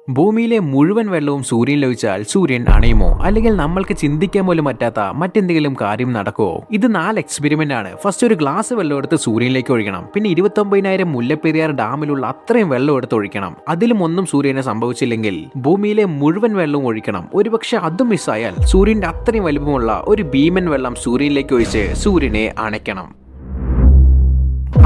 ഭൂമിയിലെ മുഴുവൻ വെള്ളവും സൂര്യനിൽ ഒഴിച്ചാൽ സൂര്യൻ അണയുമോ അല്ലെങ്കിൽ നമ്മൾക്ക് ചിന്തിക്കാൻ പോലും പറ്റാത്ത മറ്റെന്തെങ്കിലും കാര്യം നടക്കുമോ? ഇത് 4 എക്സ്പെരിമെന്റ് ആണ്. ഫസ്റ്റ് ഒരു ഗ്ലാസ് വെള്ളം എടുത്ത് സൂര്യനിലേക്ക് ഒഴിക്കണം. പിന്നെ 29,000 മുല്ലപ്പെരിയാർ ഡാമിലുള്ള അത്രയും വെള്ളം എടുത്ത് ഒഴിക്കണം. അതിലും ഒന്നും സൂര്യനെ സംഭവിച്ചില്ലെങ്കിൽ ഭൂമിയിലെ മുഴുവൻ വെള്ളവും ഒഴിക്കണം. ഒരുപക്ഷെ അതും മിസ്സായാൽ സൂര്യന്റെ അത്രയും വലുപ്പമുള്ള ഒരു ഭീമൻ വെള്ളം സൂര്യനിലേക്ക് ഒഴിച്ച് സൂര്യനെ അണയ്ക്കണം.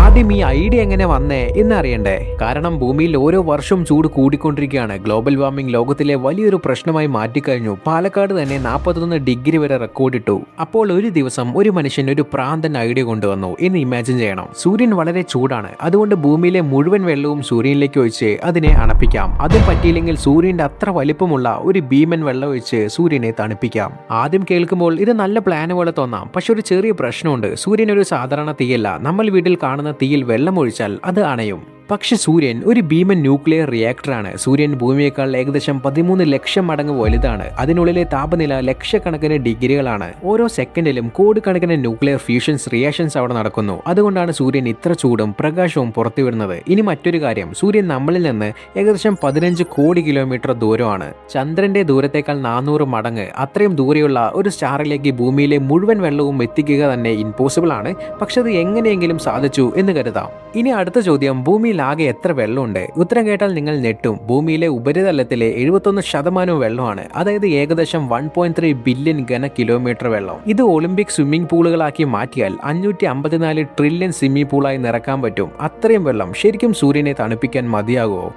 ആദ്യം ഈ ഐഡിയ എങ്ങനെ വന്നേ എന്ന് അറിയണ്ടേ? കാരണം ഭൂമിയിൽ ഓരോ വർഷവും ചൂട് കൂടിക്കൊണ്ടിരിക്കുകയാണ്. ഗ്ലോബൽ വാർമിംഗ് ലോകത്തിലെ വലിയൊരു പ്രശ്നമായി മാറ്റിക്കഴിഞ്ഞു. പാലക്കാട് തന്നെ 41 ഡിഗ്രി വരെ റെക്കോർഡിട്ടു. അപ്പോൾ ഒരു ദിവസം ഒരു മനുഷ്യൻ ഒരു പ്രാന്തൻ ഐഡിയ കൊണ്ടുവന്നു എന്ന് ഇമാജിൻ ചെയ്യണം. സൂര്യൻ വളരെ ചൂടാണ്, അതുകൊണ്ട് ഭൂമിയിലെ മുഴുവൻ വെള്ളവും സൂര്യനിലേക്ക് ഒഴിച്ച് അതിനെ അണപ്പിക്കാം. അതും പറ്റിയില്ലെങ്കിൽ സൂര്യന്റെ അത്ര വലിപ്പമുള്ള ഒരു ഭീമൻ വെള്ളം ഒഴിച്ച് സൂര്യനെ തണുപ്പിക്കാം. ആദ്യം കേൾക്കുമ്പോൾ ഇത് നല്ല പ്ലാൻ പോലെ തോന്നാം, പക്ഷെ ഒരു ചെറിയ പ്രശ്നമുണ്ട്. സൂര്യൻ ഒരു സാധാരണ തീയല്ല. നമ്മൾ വീട്ടിൽ കാണുന്ന തീയിൽ വെള്ളമൊഴിച്ചാൽ അത് അണയും. പക്ഷെ സൂര്യൻ ഒരു ഭീമൻ ന്യൂക്ലിയർ റിയാക്ടറാണ്. സൂര്യൻ ഭൂമിയേക്കാൾ ഏകദേശം 13 ലക്ഷം മടങ്ങ് വലുതാണ്. അതിനുള്ളിലെ താപനില ലക്ഷക്കണക്കിന് ഡിഗ്രികളാണ്. ഓരോ സെക്കൻഡിലും കോടിക്കണക്കിന് ന്യൂക്ലിയർ ഫ്യൂഷൻസ് റിയാക്ഷൻസ് അവിടെ നടക്കുന്നു. അതുകൊണ്ടാണ് സൂര്യൻ ഇത്ര ചൂടും പ്രകാശവും പുറത്തുവിടുന്നത്. ഇനി മറ്റൊരു കാര്യം, സൂര്യൻ നമ്മളിൽ നിന്ന് ഏകദേശം 15 കോടി കിലോമീറ്റർ ദൂരമാണ്. ചന്ദ്രന്റെ ദൂരത്തേക്കാൾ 400 മടങ്ങ്. അത്രയും ദൂരെയുള്ള ഒരു സ്റ്റാറിലേക്ക് ഭൂമിയിലെ മുഴുവൻ വെള്ളവും എത്തിക്കുക തന്നെ ഇമ്പോസിബിൾ ആണ്. പക്ഷെ അത് എങ്ങനെയെങ്കിലും സാധിച്ചു എന്ന് കരുതാം. ഇനി അടുത്ത ചോദ്യം, ഭൂമിയിൽ ആകെ എത്ര വെള്ളമുണ്ട്? ഉത്തരം കേട്ടാൽ നിങ്ങൾ ഞെട്ടും. ഭൂമിയിലെ ഉപരിതലത്തിലെ 71% വെള്ളമാണ്. അതായത് ഏകദേശം 1.3 ബില്യൺ ഘന കിലോമീറ്റർ വെള്ളം. ഇത് ഒളിമ്പിക് സ്വിമ്മിംഗ് പൂളുകളാക്കി മാറ്റിയാൽ 554 ട്രില്യൺ സ്വിമ്മിംഗ് പൂളായി നിറക്കാൻ പറ്റും. അത്രയും വെള്ളം ശരിക്കും സൂര്യനെ തണുപ്പിക്കാൻ മതിയാകുമോ?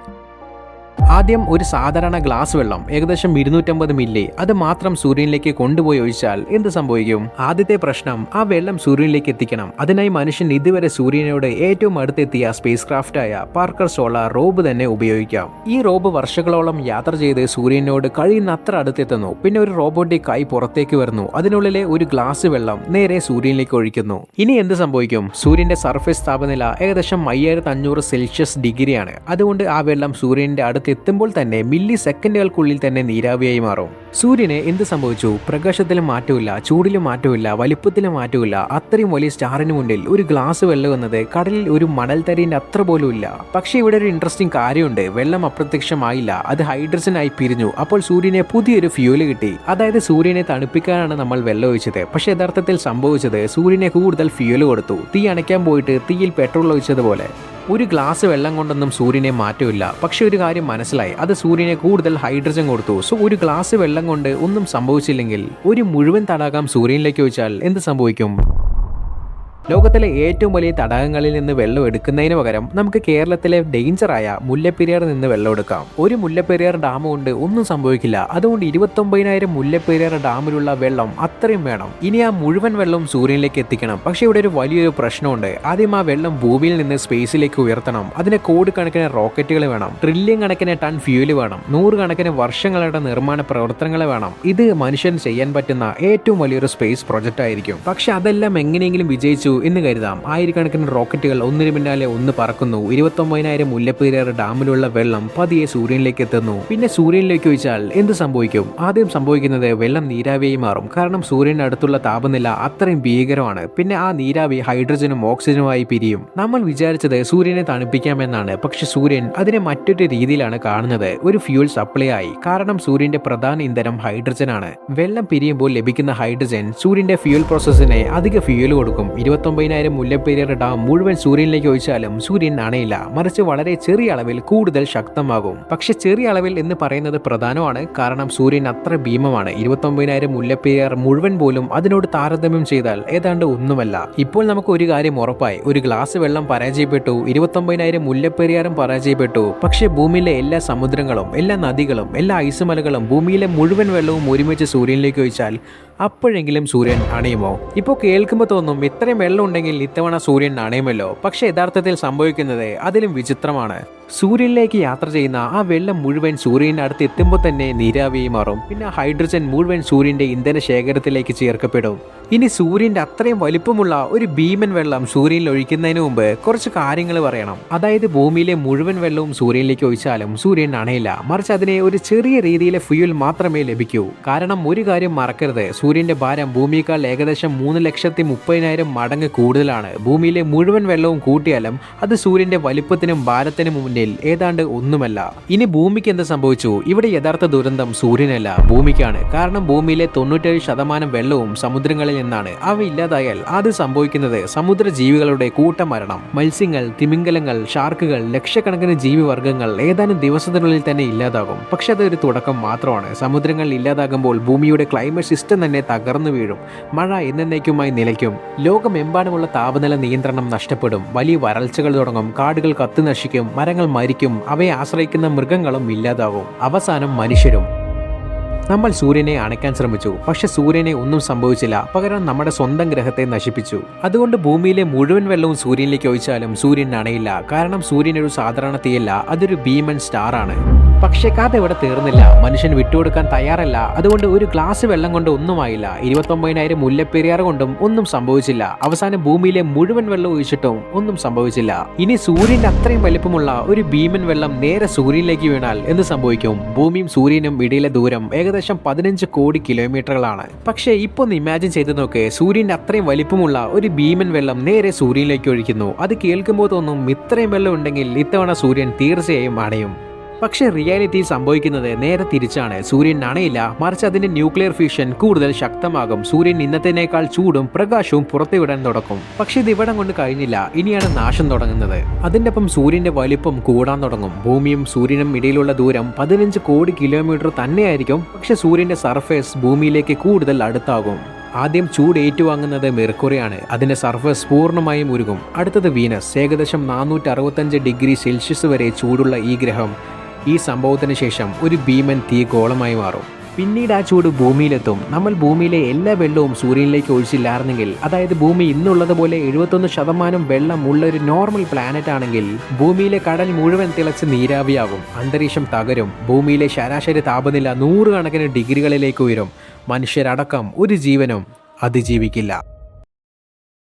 ആദ്യം ഒരു സാധാരണ ഗ്ലാസ് വെള്ളം ഏകദേശം 250 മില്ലി അത് മാത്രം സൂര്യനിലേക്ക് കൊണ്ടുപോയി ഒഴിച്ചാൽ എന്ത് സംഭവിക്കും? ആദ്യത്തെ പ്രശ്നം, ആ വെള്ളം സൂര്യനിലേക്ക് എത്തിക്കണം. അതിനായി മനുഷ്യൻ ഇതുവരെ സൂര്യനോട് ഏറ്റവും അടുത്തെത്തിയ സ്പേസ് ക്രാഫ്റ്റായ പാർക്കർ സോളാർ റോബ് തന്നെ ഉപയോഗിക്കാം. ഈ റോബ് വർഷങ്ങളോളം യാത്ര ചെയ്ത് സൂര്യനോട് കഴിയുന്നത്ര അടുത്തെത്തുന്നു. പിന്നെ ഒരു റോബോട്ടിക് കൈ പുറത്തേക്ക് വരുന്നു. അതിനുള്ളിലെ ഒരു ഗ്ലാസ് വെള്ളം നേരെ സൂര്യനിലേക്ക് ഒഴിക്കുന്നു. ഇനി എന്ത് സംഭവിക്കും? സൂര്യന്റെ സർഫേസ് താപനില ഏകദേശം 5500 സെൽഷ്യസ് ഡിഗ്രിയാണ്. അതുകൊണ്ട് ആ വെള്ളം സൂര്യന്റെ അടുത്ത് എത്തുമ്പോൾ തന്നെ മില്ലി സെക്കൻഡുകൾക്കുള്ളിൽ തന്നെ നീരാവിയായി മാറും. സൂര്യന് എന്ത് സംഭവിച്ചു? പ്രകാശത്തിലും മാറ്റമില്ല, ചൂടിലും മാറ്റമില്ല, വലിപ്പത്തിലും മാറ്റമില്ല. അത്രയും വലിയ സ്റ്റാറിന് മുന്നിൽ ഒരു ഗ്ലാസ് വെള്ളം എന്നത് കടലിൽ ഒരു മണൽത്തരിന്റെ അത്ര പോലും ഇല്ല. പക്ഷെ ഇവിടെ ഒരു ഇൻട്രസ്റ്റിംഗ് കാര്യമുണ്ട്. വെള്ളം അപ്രത്യക്ഷമായില്ല, അത് ഹൈഡ്രജനായി പിരിഞ്ഞു. അപ്പോൾ സൂര്യനെ പുതിയൊരു ഫ്യൂല് കിട്ടി. അതായത് സൂര്യനെ തണുപ്പിക്കാനാണ് നമ്മൾ വെള്ളം ഒഴിച്ചത്. പക്ഷെ യഥാർത്ഥത്തിൽ സംഭവിച്ചത് സൂര്യനെ കൂടുതൽ ഫ്യൂല് കൊടുത്തു. തീ അണയ്ക്കാൻ പോയിട്ട് തീയിൽ പെട്രോൾ ഒഴിച്ചതുപോലെ. ഒരു ഗ്ലാസ് വെള്ളം കൊണ്ടൊന്നും സൂര്യനെ മാറ്റമില്ല. പക്ഷെ ഒരു കാര്യം മനസ്സിലായി, അത് സൂര്യനെ കൂടുതൽ ഹൈഡ്രജൻ കൊടുത്തു. സോ ഒരു ഗ്ലാസ് വെള്ളം കൊണ്ട് ഒന്നും സംഭവിച്ചില്ലെങ്കിൽ ഒരു മുഴുവൻ തടാകം സൂര്യനിലേക്ക് ഒഴിച്ചാൽ എന്ത് സംഭവിക്കും? ലോകത്തിലെ ഏറ്റവും വലിയ തടാകങ്ങളിൽ നിന്ന് വെള്ളം എടുക്കുന്നതിന് പകരം നമുക്ക് കേരളത്തിലെ ഡേഞ്ചറായ മുല്ലപ്പെരിയാർ നിന്ന് വെള്ളം എടുക്കാം. ഒരു മുല്ലപ്പെരിയാർ ഡാം കൊണ്ട് ഒന്നും സംഭവിക്കില്ല. അതുകൊണ്ട് 29,000 മുല്ലപ്പെരിയാർ ഡാമിലുള്ള വെള്ളം അത്രയും വേണം. ഇനി ആ മുഴുവൻ വെള്ളവും സൂര്യനിലേക്ക് എത്തിക്കണം. പക്ഷെ ഇവിടെ ഒരു വലിയൊരു പ്രശ്നമുണ്ട്. ആദ്യം ആ വെള്ളം ഭൂമിയിൽ നിന്ന് സ്പേസിലേക്ക് ഉയർത്തണം. അതിന് കോടിക്കണക്കിന് റോക്കറ്റുകൾ വേണം, ട്രില്യൺ കണക്കിന് ടൺ ഫ്യൂല് വേണം, 100 കണക്കിന് വർഷങ്ങളുടെ നിർമ്മാണ പ്രവർത്തനങ്ങൾ വേണം. ഇത് മനുഷ്യൻ ചെയ്യാൻ പറ്റുന്ന ഏറ്റവും വലിയൊരു സ്പേസ് പ്രൊജക്റ്റ് ആയിരിക്കും. പക്ഷെ അതെല്ലാം എങ്ങനെയെങ്കിലും വിജയിച്ചു എന്ന് കരുതാം. ആയിരക്കണക്കിന് റോക്കറ്റുകൾ ഒന്നിനു പിന്നാലെ ഒന്ന് പറക്കുന്നു. 29,000 മുല്ലപ്പെരിയാർ ഡാമിലുള്ള വെള്ളം പതിയെ സൂര്യനിലേക്ക് എത്തുന്നു. പിന്നെ സൂര്യനിലേക്ക് ഒഴിച്ചാൽ എന്ത് സംഭവിക്കും? ആദ്യം സംഭവിക്കുന്നത് വെള്ളം നീരാവിയായി മാറും. കാരണം സൂര്യന് അടുത്തുള്ള താപനില അത്രയും ഭീകരമാണ്. പിന്നെ ആ നീരാവി ഹൈഡ്രജനും ഓക്സിജനുമായി പിരിയും. നമ്മൾ വിചാരിച്ചത് സൂര്യനെ തണുപ്പിക്കാമെന്നാണ്. പക്ഷെ സൂര്യൻ അതിനെ മറ്റൊരു രീതിയിലാണ് കാണുന്നത്, ഒരു ഫ്യൂൽ സപ്ലൈ ആയി. കാരണം സൂര്യന്റെ പ്രധാന ഇന്ധനം ഹൈഡ്രജനാണ്. വെള്ളം പിരിയുമ്പോൾ ലഭിക്കുന്ന ഹൈഡ്രജൻ സൂര്യന്റെ ഫ്യൂൽ പ്രോസസ്സിനെ അധിക ഫ്യൂൽ കൊടുക്കും. 29,000 മുല്ലപ്പെരിയാർ ഡാം മുഴുവൻ സൂര്യനിലേക്ക് ഒഴിച്ചാലും സൂര്യൻ അണയില്ല, മറിച്ച് വളരെ ചെറിയ അളവിൽ കൂടുതൽ ശക്തമാകും. പക്ഷെ ചെറിയ അളവിൽ എന്ന് പറയുന്നത് പ്രധാനമാണ്. കാരണം സൂര്യൻ അത്ര ഭീമമാണ്. 29,000 മുല്ലപ്പെരിയാർ മുഴുവൻ പോലും അതിനോട് താരതമ്യം ചെയ്താൽ ഏതാണ്ട് ഒന്നുമല്ല. ഇപ്പോൾ നമുക്ക് ഒരു കാര്യം ഉറപ്പായി, ഒരു ഗ്ലാസ് വെള്ളം പരാജയപ്പെട്ടു, 29,000 മുല്ലപ്പെരിയാറും പരാജയപ്പെട്ടു. പക്ഷെ ഭൂമിയിലെ എല്ലാ സമുദ്രങ്ങളും, എല്ലാ നദികളും, എല്ലാ ഐസുമലകളും, ഭൂമിയിലെ മുഴുവൻ വെള്ളവും ഒരുമിച്ച് സൂര്യനിലേക്ക് ഒഴിച്ചാൽ അപ്പോഴെങ്കിലും സൂര്യൻ അണയുമോ? ഇപ്പോൾ കേൾക്കുമ്പോൾ തോന്നും ഇത്രയും വെള്ളം ഉണ്ടെങ്കിൽ ഇത്തവണ സൂര്യൻ അണയുമല്ലോ. പക്ഷെ യഥാർത്ഥത്തിൽ സംഭവിക്കുന്നത് അതിലും വിചിത്രമാണ്. സൂര്യനിലേക്ക് യാത്ര ചെയ്യുന്ന ആ വെള്ളം മുഴുവൻ സൂര്യന്റെ അടുത്ത് എത്തുമ്പോൾ തന്നെ നീരാവിയായി മാറും. പിന്നെ ഹൈഡ്രജൻ മുഴുവൻ സൂര്യന്റെ ഇന്ധന ശേഖരത്തിലേക്ക് ചേർക്കപ്പെടും. ഇനി സൂര്യന്റെ അത്രയും വലിപ്പമുള്ള ഒരു ഭീമൻ വെള്ളം സൂര്യനിൽ ഒഴിക്കുന്നതിന് മുമ്പ് കുറച്ച് കാര്യങ്ങൾ പറയണം. അതായത് ഭൂമിയിലെ മുഴുവൻ വെള്ളവും സൂര്യനിലേക്ക് ഒഴിച്ചാലും സൂര്യൻ അണയില്ല, മറിച്ച് അതിനെ ഒരു ചെറിയ രീതിയിലെ ഫ്യൂൽ മാത്രമേ ലഭിക്കൂ. കാരണം ഒരു കാര്യം മറക്കരുത്, സൂര്യന്റെ ഭാരം ഭൂമിയേക്കാൾ ഏകദേശം 3,30,000 മടങ്ങ് കൂടുതലാണ്. ഭൂമിയിലെ മുഴുവൻ വെള്ളവും കൂട്ടിയാലും അത് സൂര്യന്റെ വലിപ്പത്തിനും ഭാരത്തിനും മുന്നിൽ ഏതാണ്ട് ഒന്നുമല്ല. ഇനി ഭൂമിക്ക് എന്ത് സംഭവിച്ചു? ഇവിടെ യഥാർത്ഥ ദുരന്തം സൂര്യനല്ല, ഭൂമിക്കാണ്. കാരണം ഭൂമിയിലെ 97% വെള്ളവും സമുദ്രങ്ങളിൽ നിന്നാണ്. അവ ഇല്ലാതായാൽ ആദ്യം സംഭവിക്കുന്നത് സമുദ്ര ജീവികളുടെ കൂട്ടമരണം. മത്സ്യങ്ങൾ, തിമിംഗലങ്ങൾ, ഷാർക്കുകൾ, ലക്ഷക്കണക്കിന് ജീവിവർഗങ്ങൾ ഏതാനും ദിവസത്തിനുള്ളിൽ തന്നെ ഇല്ലാതാകും. പക്ഷെ അതൊരു തുടക്കം മാത്രമാണ്. സമുദ്രങ്ങൾ ഇല്ലാതാകുമ്പോൾ ഭൂമിയുടെ ക്ലൈമറ്റ് സിസ്റ്റം തന്നെ തകർന്നു വീഴും. മഴ എന്നേക്കുമായി നിലയ്ക്കും. ലോകമെമ്പാടുമുള്ള താപനില നിയന്ത്രണം നഷ്ടപ്പെടും. വലിയ വരൾച്ചകൾ തുടങ്ങും. കാടുകൾ കത്തി നശിക്കും. മരങ്ങൾ മരിക്കും. അവയെ ആശ്രയിക്കുന്ന മൃഗങ്ങളും ഇല്ലാതാകും. അവസാനം മനുഷ്യരും. നമ്മൾ സൂര്യനെ അണയ്ക്കാൻ ശ്രമിച്ചു, പക്ഷെ സൂര്യനെ ഒന്നും സംഭവിച്ചില്ല. പകരം നമ്മുടെ സ്വന്തം ഗ്രഹത്തെ നശിപ്പിച്ചു. അതുകൊണ്ട് ഭൂമിയിലെ മുഴുവൻ വെള്ളവും സൂര്യനിലേക്ക് ഒഴിച്ചാലും സൂര്യൻ അണയില്ല. കാരണം സൂര്യൻ ഒരു സാധാരണ തീയല്ല, അതൊരു ഭീമൻ സ്റ്റാർ ആണ്. പക്ഷേ കഥ ഇവിടെ തീർന്നില്ല. മനുഷ്യൻ വിട്ടുകൊടുക്കാൻ തയ്യാറല്ല. അതുകൊണ്ട് ഒരു ഗ്ലാസ് വെള്ളം കൊണ്ട് ഒന്നുമായില്ല. 29,000 മുല്ലപ്പെരിയാർ കൊണ്ടും ഒന്നും സംഭവിച്ചില്ല. അവസാനം ഭൂമിയിലെ മുഴുവൻ വെള്ളം ഒഴിച്ചിട്ടും ഒന്നും സംഭവിച്ചില്ല. ഇനി സൂര്യന്റെ അത്രയും വലിപ്പമുള്ള ഒരു ഭീമൻ വെള്ളം നേരെ സൂര്യനിലേക്ക് വീണാൽ എന്ത് സംഭവിക്കും? ഭൂമിയും സൂര്യനും ഇടയിലെ ദൂരം ഏകദേശം 15 കോടി കിലോമീറ്ററുകളാണ്. പക്ഷേ ഇപ്പൊ ഒന്ന് ഇമാജിൻ ചെയ്ത് നോക്ക്, സൂര്യന്റെ അത്രയും വലിപ്പമുള്ള ഒരു ഭീമൻ വെള്ളം നേരെ സൂര്യനിലേക്ക് ഒഴിക്കുന്നു. അത് കേൾക്കുമ്പോൾ തോന്നും ഇത്രയും വെള്ളം ഉണ്ടെങ്കിൽ ഇത്തവണ സൂര്യൻ തീർച്ചയായും അണയും. പക്ഷേ റിയാലിറ്റി സംഭവിക്കുന്നത് നേരെ തിരിച്ചാണ്. സൂര്യൻ അണയില്ല, മറിച്ച് അതിന്റെ ന്യൂക്ലിയർ ഫ്യൂഷൻ കൂടുതൽ ശക്തമാകും. സൂര്യൻ ഇന്നത്തേക്കാൾ ചൂടും പ്രകാശവും പുറത്തുവിടാൻ തുടങ്ങും. പക്ഷെ ഇത് ഇവിടം കൊണ്ട് കഴിഞ്ഞില്ല. ഇനിയാണ് നാശം തുടങ്ങുന്നത്. അതിന്റെ ഒപ്പം സൂര്യന്റെ വലിപ്പം കൂടാൻ തുടങ്ങും. ഭൂമിയും സൂര്യനും ഇടയിലുള്ള ദൂരം 15 കോടി കിലോമീറ്റർ തന്നെയായിരിക്കും. പക്ഷെ സൂര്യന്റെ സർഫേസ് ഭൂമിയിലേക്ക് കൂടുതൽ അടുത്താകും. ആദ്യം ചൂട് ഏറ്റുവാങ്ങുന്നത് മെർക്കുറിയാണ്. അതിന്റെ സർഫസ് പൂർണ്ണമായും ഉരുകും. അടുത്തത് വീനസ്. ഏകദേശം 465 ഡിഗ്രി സെൽഷ്യസ് വരെ ചൂടുള്ള ഈ ഗ്രഹം ഈ സംഭവത്തിന് ശേഷം ഒരു ഭീമൻ തീ ഗോളമായി മാറും. പിന്നീട് ആ ചൂട് ഭൂമിയിലെത്തും. നമ്മൾ ഭൂമിയിലെ എല്ലാ വെള്ളവും സൂര്യനിലേക്ക് ഒഴിച്ചില്ലായിരുന്നെങ്കിൽ, അതായത് ഭൂമി ഇന്നുള്ളതുപോലെ 71% വെള്ളം ഉള്ള ഒരു നോർമൽ പ്ലാനറ്റ് ആണെങ്കിൽ, ഭൂമിയിലെ കടൽ മുഴുവൻ തിളച്ച് നീരാവിയാകും. അന്തരീക്ഷം തകരും. ഭൂമിയിലെ ശരാശരി താപനില 100 കണക്കിന് ഡിഗ്രികളിലേക്ക് ഉയരും. മനുഷ്യരടക്കം ഒരു ജീവനും അതിജീവിക്കില്ല.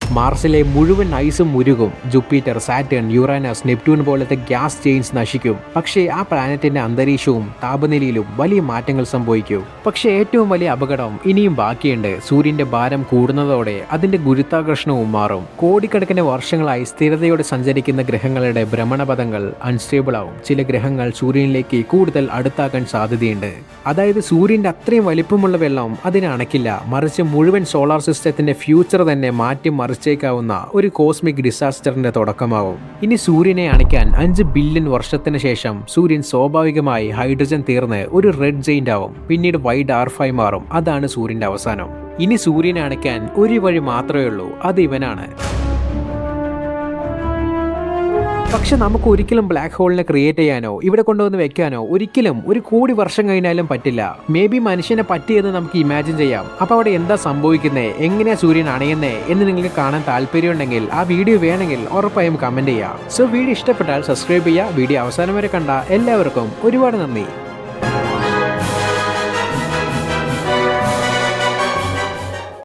മാർസിലെ മുഴുവൻ ഐസും ഉരുകും. ജൂപ്പിറ്റർ, സാറ്റേൺ, യുറാനസ്, നെപ്റ്റ്യൂൺ പോലത്തെ ഗ്യാസ് ചെയിൻസ് നശിക്കും. പക്ഷേ ആ പ്ലാനറ്റിന്റെ അന്തരീക്ഷവും താപനിലയിലും വലിയ മാറ്റങ്ങൾ സംഭവിക്കും. പക്ഷേ ഏറ്റവും വലിയ അപകടം ഇനിയും ബാക്കിയുണ്ട്. സൂര്യന്റെ ഭാരം കൂടുന്നതോടെ അതിന്റെ ഗുരുത്വാകർഷണവും മാറും. കോടിക്കണക്കിന് വർഷങ്ങളായി സ്ഥിരതയോടെ സഞ്ചരിക്കുന്ന ഗ്രഹങ്ങളുടെ ഭ്രമണപഥങ്ങൾ അൺസ്റ്റേബിൾ ആവും. ചില ഗ്രഹങ്ങൾ സൂര്യനിലേക്ക് കൂടുതൽ അടുത്താക്കാൻ സാധ്യതയുണ്ട്. അതായത് സൂര്യന്റെ അത്രയും വലിപ്പമുള്ള വെള്ളം അതിനെ അണയ്ക്കില്ല, മറിച്ച് മുഴുവൻ സോളാർ സിസ്റ്റത്തിന്റെ ഫ്യൂച്ചർ തന്നെ മാറ്റിമറിച്ചേക്കാവുന്ന ഒരു കോസ്മിക് ഡിസാസ്റ്ററിന്റെ തുടക്കമാവും. ഇനി സൂര്യനെ അണയ്ക്കാൻ 5 ബില്യൺ വർഷത്തിന് ശേഷം സൂര്യൻ സ്വാഭാവികമായി ഹൈഡ്രജൻ തീർന്ന് ഒരു റെഡ് ജെയിന്റ് ആവും. പിന്നീട് വൈറ്റ് ഡാർഫായി മാറും. അതാണ് സൂര്യന്റെ അവസാനം. ഇനി സൂര്യനെ അണയ്ക്കാൻ ഒരു വഴി മാത്രമേ ഉള്ളൂ, അത് ഇവനാണ്. പക്ഷെ നമുക്ക് ഒരിക്കലും ബ്ലാക്ക് ഹോളിനെ ക്രിയേറ്റ് ചെയ്യാനോ ഇവിടെ കൊണ്ടുവന്ന് വെക്കാനോ ഒരിക്കലും 1 കോടി വർഷം കഴിഞ്ഞാലും പറ്റില്ല. മേ ബി മനുഷ്യനെ പറ്റിയെന്ന് നമുക്ക് ഇമാജിൻ ചെയ്യാം. അപ്പോൾ അവിടെ എന്താ സംഭവിക്കുന്നത്, എങ്ങനെയാ സൂര്യൻ അണയുന്നേ എന്ന് നിങ്ങൾക്ക് കാണാൻ താല്പര്യമുണ്ടെങ്കിൽ ആ വീഡിയോ വേണമെങ്കിൽ ഉറപ്പായും കമന്റ് ചെയ്യാം. സോ വീഡിയോ ഇഷ്ടപ്പെട്ടാൽ സബ്സ്ക്രൈബ് ചെയ്യുക. വീഡിയോ അവസാനം വരെ കണ്ട എല്ലാവർക്കും ഒരുപാട് നന്ദി.